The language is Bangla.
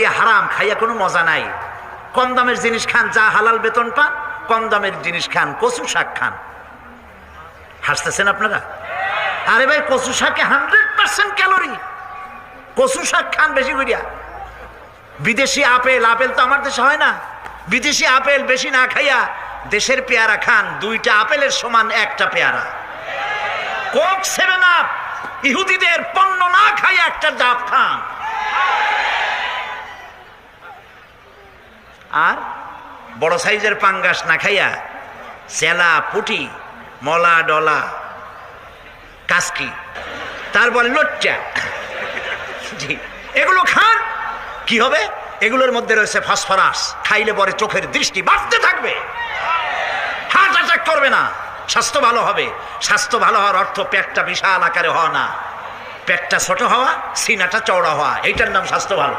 হারাম খাইয়া কোনো মজা নাই। কম দামের জিনিস খান, যা হালাল বেতন পান, কম দামের জিনিস খান, কচু শাক খান। হাসতেছেন আপনারা? আরে ভাই, কচু শাকে 100% ক্যালোরি। কচু শাক খান বেশি করিয়া। বিদেশি আপেল, আপেল তো আমার দেশে হয় না। বিদেশি আপেল বেশি না খাইয়া দেশের পেয়ারা খান। 2টা আপেলের সমান 1টা পেয়ারা। কোক 7 আপ ইহুদিদের পণ্য না খাইয়া একটা ডাব খান। আর বড় সাইজের পাঙ্গাস না খাইয়া চেলা, পুটি, মলা, ডলা, কাসকি, তারপরে লট্টা, জি, এগুলো খান। কি হবে? এগুলোর মধ্যে রয়েছে ফসফরাস। খাইলে পরে চোখের দৃষ্টি বাড়তে থাকবে, হার্ট অ্যাটাক করবে না, স্বাস্থ্য ভালো হবে। স্বাস্থ্য ভালো হওয়ার অর্থ পেটটা বিশাল আকারে হওয়া না, পেটটা ছোট হওয়া, সিনাটা চওড়া হওয়া, এইটার নাম স্বাস্থ্য ভালো।